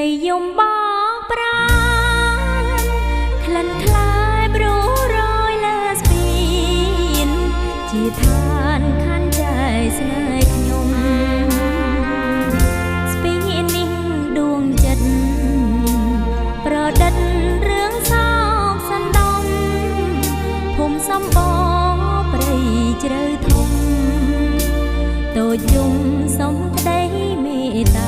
និយមបងប្រានក្លិនខ្លាយប្រូរយលើស្ពានជាឋានខណ្ឌใจស្នេហ៍ខ្ញុំស្ពាននេះដួងចិត្តប្រឌិតរឿងសោកសន្តំភូមិសំបងព្រៃជ្រៅធំតូចយំសុំក្តីមេត្តា